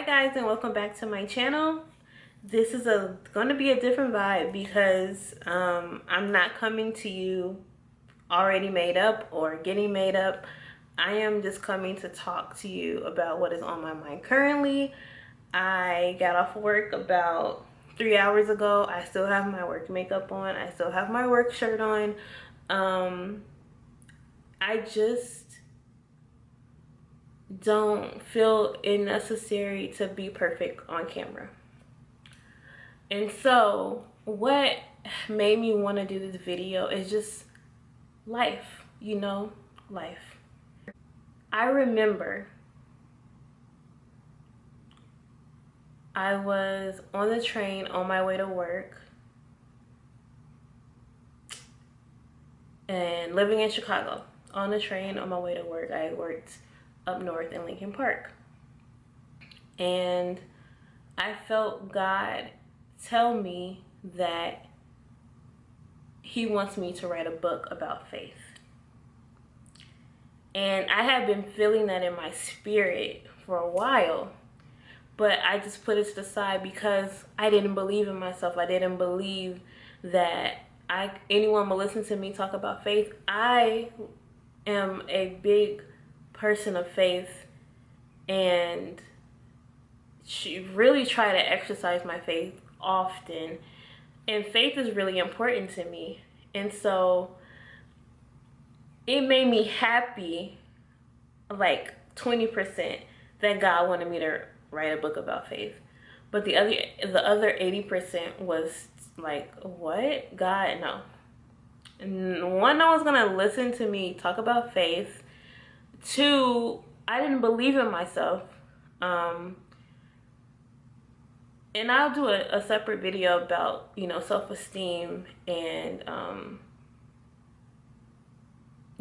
guys, and welcome back to my channel. This is going to be a different vibe because I'm not coming to you already made up or getting made up. I am just coming to talk to you about what is on my mind currently. I got off work about 3 hours ago. I still have my work makeup on. I still have my work shirt on. I just don't feel it necessary to be perfect on camera. And so what made me want to do this video is just life, life. I remember I was on the train on my way to work and living in Chicago. On the train on my way to work, I worked up north in Lincoln Park. And I felt God tell me that he wants me to write a book about faith. And I had been feeling that in my spirit for a while, but I just put it to the side because I didn't believe in myself. I didn't believe that anyone would listen to me talk about faith. I am a big person of faith and really try to exercise my faith often, and faith is really important to me. And so it made me happy, like 20%, that God wanted me to write a book about faith. But the other 80% was like, what? God, no. One, no one's gonna listen to me talk about faith. Two, I didn't believe in myself. And I'll do a separate video about, self-esteem and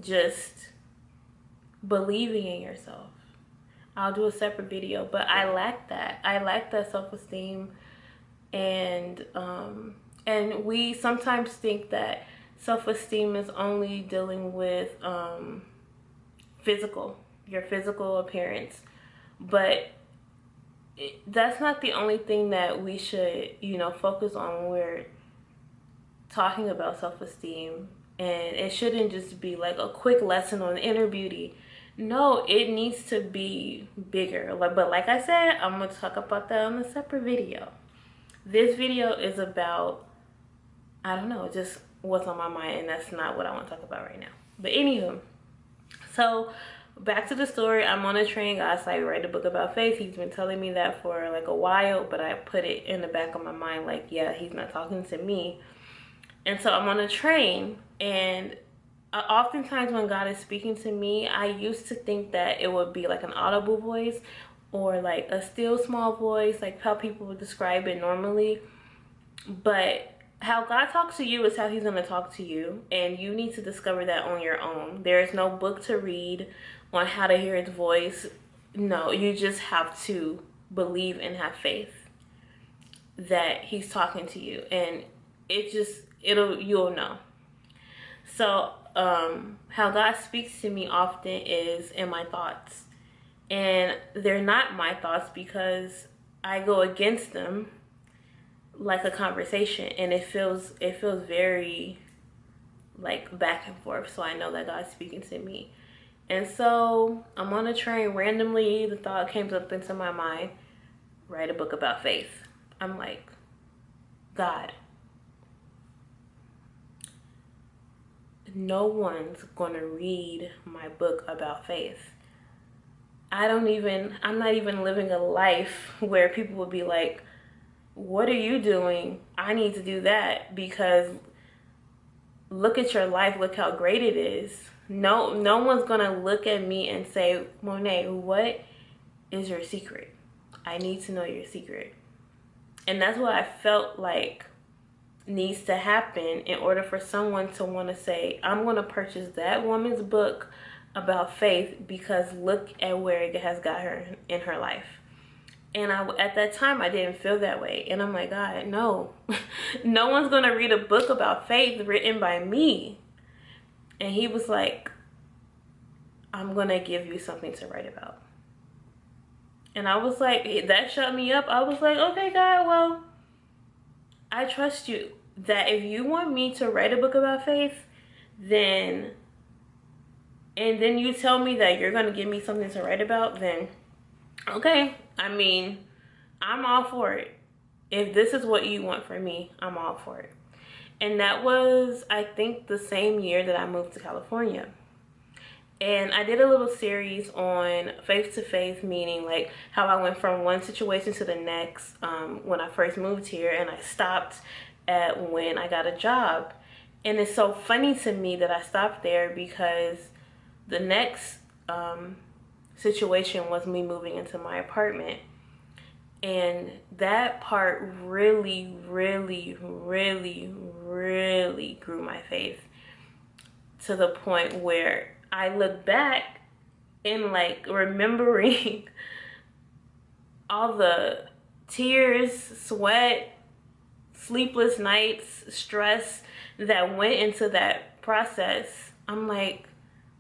just believing in yourself. I'll do a separate video, but I lack that. I lack that self-esteem, and we sometimes think that self-esteem is only dealing with your physical appearance, but that's not the only thing that we should, focus on when we're talking about self-esteem. And it shouldn't just be like a quick lesson on inner beauty. No, it needs to be bigger. But like I said, I'm going to talk about that on a separate video. This video is about, I don't know, just what's on my mind, and that's not what I want to talk about right now. But anywho, so back to the story. I'm on a train. God's like, write a book about faith. He's been telling me that for like a while, but I put it in the back of my mind like, yeah, he's not talking to me. And so I'm on a train, and oftentimes when God is speaking to me, I used to think that it would be like an audible voice or like a still small voice, like how people would describe it normally. But how God talks to you is how he's going to talk to you, and you need to discover that on your own. There is no book to read on how to hear his voice. No, you just have to believe and have faith that he's talking to you, and you'll know. So how God speaks to me often is in my thoughts, and they're not my thoughts because I go against them like a conversation, and it feels very like back and forth. So I know that God's speaking to me. And so I'm on a train. Randomly the thought came up into my mind, write a book about faith. I'm like, God, no one's gonna read my book about faith. I'm not even living a life where people would be like, what are you doing? I need to do that, because look at your life. Look how great it is. No one's gonna look at me and say, Monet, what is your secret? I need to know your secret. And that's what I felt like needs to happen in order for someone to want to say, I'm going to purchase that woman's book about faith because look at where it has got her in her life. And at that time, I didn't feel that way. And I'm like, God, no. No one's going to read a book about faith written by me. And he was like, I'm going to give you something to write about. And I was like, that shut me up. I was like, okay, God, well, I trust you that if you want me to write a book about faith, then, and then you tell me that you're going to give me something to write about, then okay. I mean, I'm all for it. If this is what you want for me, I'm all for it. And that was, I think, the same year that I moved to California. And I did a little series on faith to faith, meaning like how I went from one situation to the next when I first moved here, and I stopped at when I got a job. And it's so funny to me that I stopped there because the next situation was me moving into my apartment. And that part really, really, really, really grew my faith to the point where I look back and like remembering all the tears, sweat, sleepless nights, stress that went into that process. I'm like,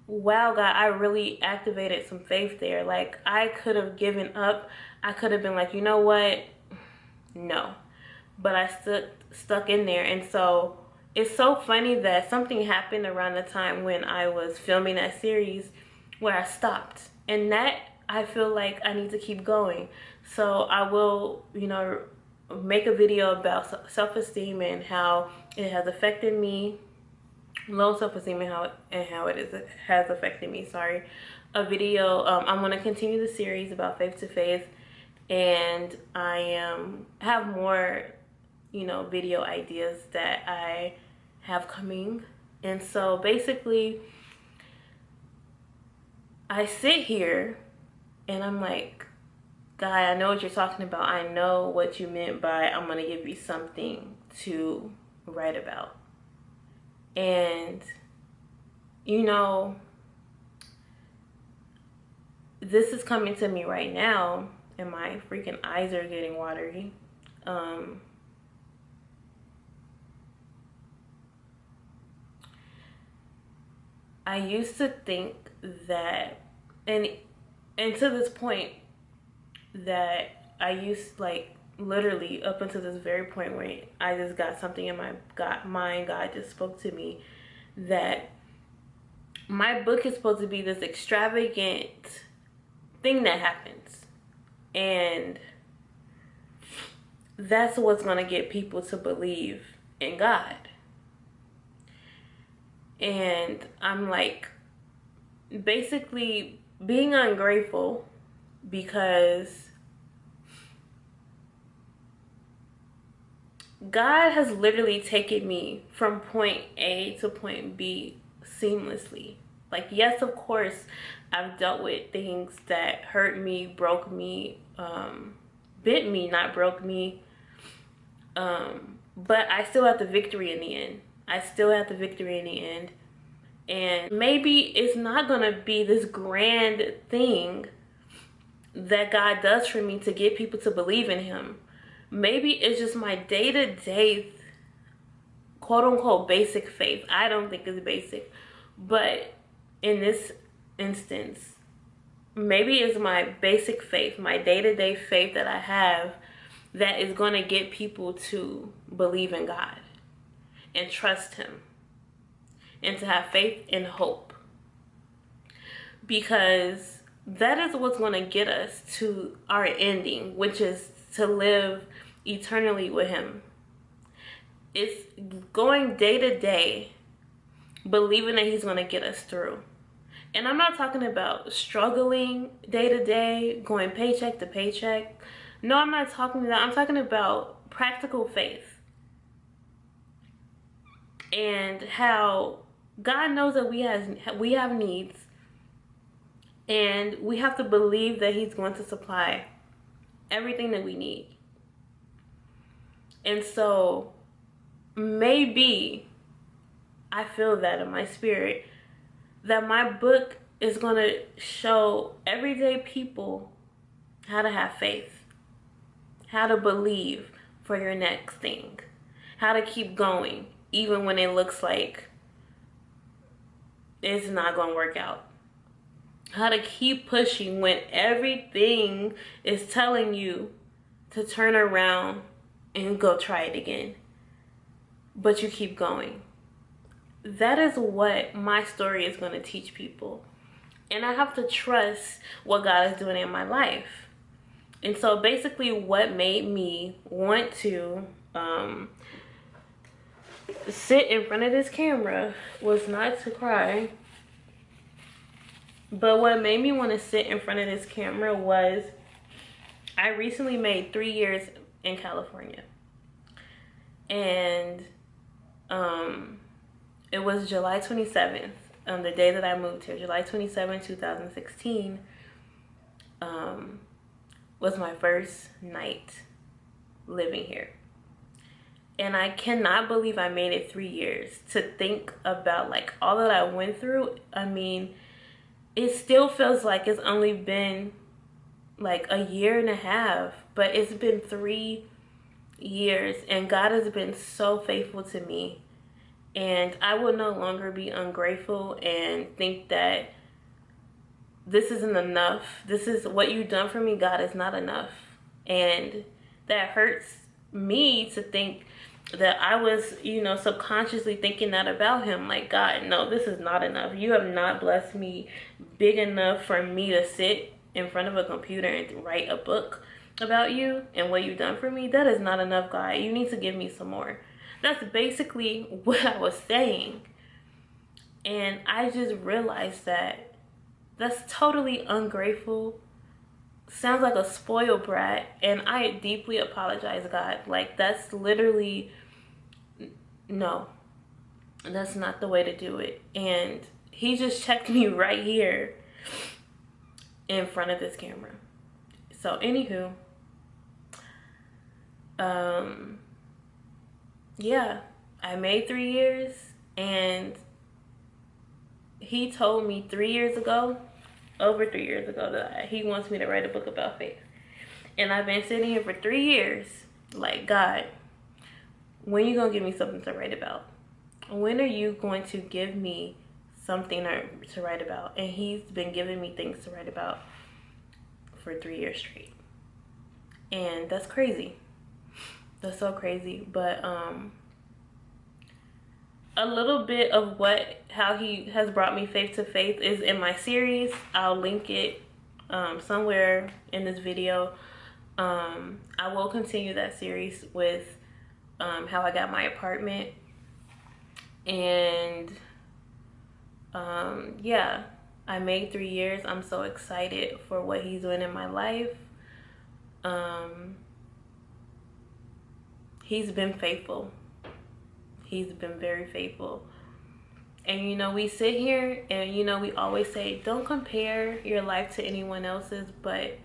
wow, God, I really activated some faith there. Like, I could have given up. I could have been like, you know what? No. But I stuck in there. And so it's so funny that something happened around the time when I was filming that series where I stopped. And that, I feel like I need to keep going. So I will, you know, make a video about self-esteem and how it has affected me. Low self-esteem and how it has affected me. Sorry. A video. I'm going to continue the series about faith to faith, and I have more, you know, video ideas that I have coming. And so basically, I sit here and I'm like, God, I know what you're talking about. I know what you meant by I'm going to give you something to write about. And, you know, this is coming to me right now, and my freaking eyes are getting watery. I used to think that, and to this point, that I used, like, literally up until this very point where I just got something in my mind, God just spoke to me that my book is supposed to be this extravagant thing that happens, and that's what's going to get people to believe in God. And I'm like basically being ungrateful because God has literally taken me from point A to point B seamlessly. Like, yes, of course, I've dealt with things that hurt me, broke me, bent me, not broke me. But I still have the victory in the end. I still have the victory in the end. And maybe it's not going to be this grand thing that God does for me to get people to believe in him. Maybe it's just my day-to-day, quote-unquote, basic faith. I don't think it's basic. But in this instance, maybe it's my basic faith, my day-to-day faith that I have that is going to get people to believe in God and trust him and to have faith and hope. Because that is what's going to get us to our ending, which is to live eternally with him. It's going day to day, believing that he's going to get us through. And I'm not talking about struggling day to day, going paycheck to paycheck. No, I'm not talking about that. I'm talking about practical faith. And how God knows that we have needs. And we have to believe that he's going to supply everything that we need. And so maybe I feel that in my spirit that my book is going to show everyday people how to have faith, how to believe for your next thing, how to keep going even when it looks like it's not going to work out. How to keep pushing when everything is telling you to turn around and go try it again. But you keep going. That is what my story is going to teach people. And I have to trust what God is doing in my life. And so basically what made me want to sit in front of this camera was not to cry. But what made me want to sit in front of this camera was I recently made 3 years in California. And it was July 27th, the day that I moved here, July 27, 2016, was my first night living here. And I cannot believe I made it 3 years. To think about like all that I went through, I mean, it still feels like it's only been like a year and a half, but it's been 3 years, and God has been so faithful to me. And I will no longer be ungrateful and think that this isn't enough. This is what you've done for me, God, is not enough. And that hurts me to think that I was, subconsciously thinking that about him. Like, God, no, this is not enough. You have not blessed me big enough for me to sit in front of a computer and write a book about you and what you've done for me. That is not enough, God. You need to give me some more. That's basically what I was saying. And I just realized that that's totally ungrateful. Sounds like a spoiled brat. And I deeply apologize, God. Like, that's literally, no. That's not the way to do it. And he just checked me right here in front of this camera. So, anywho, yeah, I made 3 years, and he told me 3 years ago, over 3 years ago, that he wants me to write a book about faith. And I've been sitting here for 3 years, like, God, when are you going to give me something to write about? When are you going to give me something to write about? And he's been giving me things to write about for 3 years straight. And that's crazy. That's so crazy. But a little bit of how he has brought me faith to faith is in my series. I'll link it somewhere in this video. I will continue that series with how I got my apartment. And yeah, I made 3 years. I'm so excited for what he's doing in my life. He's been faithful. He's been very faithful. And we sit here and we always say, don't compare your life to anyone else's, but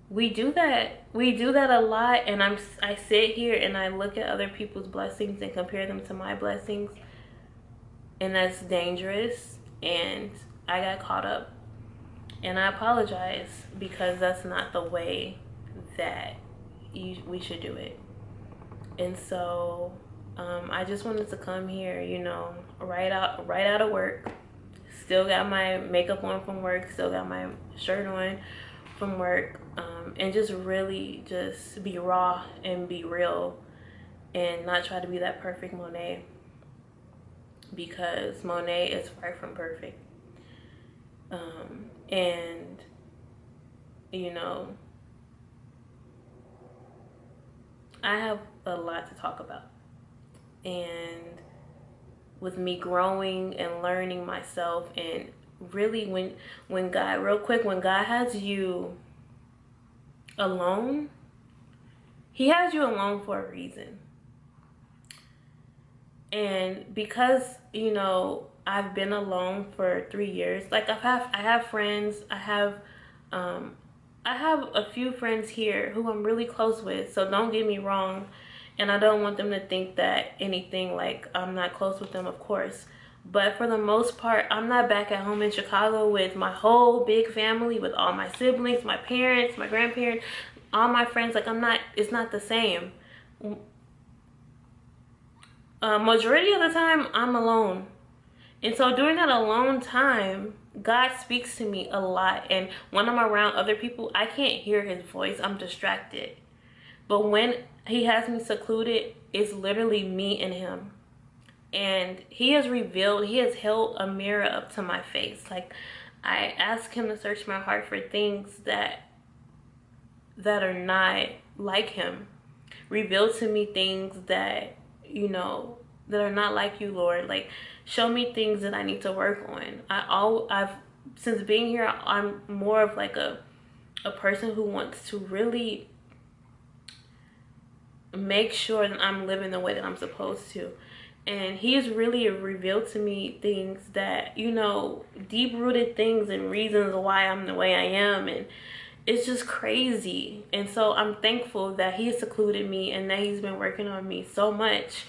we do that. We do that a lot. And I sit here and I look at other people's blessings and compare them to my blessings, and that's dangerous. And I got caught up, and I apologize, because that's not the way that we should do it. And so I just wanted to come here, right out of work. Still got my makeup on from work. Still got my shirt on from work. And just really just be raw and be real, and not try to be that perfect Monet, because Monet is far from perfect. And I have a lot to talk about. And with me growing and learning myself, and really when God has you alone, he has you alone for a reason. And because I've been alone for 3 years, like I have friends, I have a few friends here who I'm really close with, so don't get me wrong, and I don't want them to think that anything, like I'm not close with them, of course. But for the most part, I'm not back at home in Chicago with my whole big family, with all my siblings, my parents, my grandparents, all my friends. Like, it's not the same. Majority of the time, I'm alone. And so during that alone time, God speaks to me a lot, and when I'm around other people, I can't hear his voice. I'm distracted. But when he has me secluded, it's literally me and him. And he has revealed, he has held a mirror up to my face. Like, I ask him to search my heart for things that are not like him. Reveal to me things that, you know, that are not like you, Lord. Like, show me things that I need to work on. I've since being here, I'm more of like a person who wants to really make sure that I'm living the way that I'm supposed to. And he has really revealed to me things that, you know, deep-rooted things and reasons why I'm the way I am. And it's just crazy. And so I'm thankful that he has secluded me and that he's been working on me so much,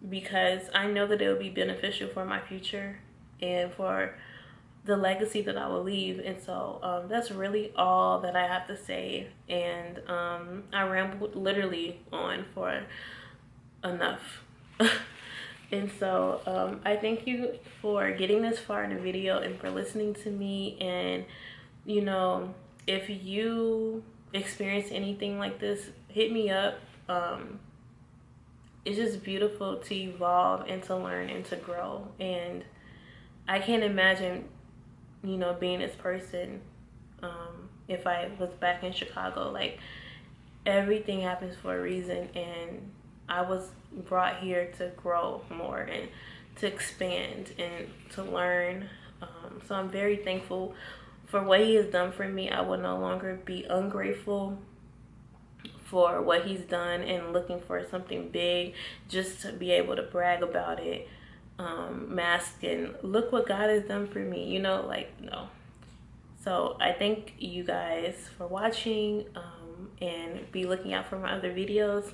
because I know that it will be beneficial for my future and for the legacy that I will leave. And so that's really all that I have to say. And I rambled literally on for enough. And so I thank you for getting this far in the video and for listening to me. And you know, if you experience anything like this, hit me up. It's just beautiful to evolve and to learn and to grow. And I can't imagine, you know, being this person if I was back in Chicago. Like, everything happens for a reason, and I was brought here to grow more and to expand and to learn. So I'm very thankful for what he has done for me. I will no longer be ungrateful for what he's done and looking for something big just to be able to brag about it, mask and look what God has done for me, you know, like, no. So I thank you guys for watching, and be looking out for my other videos.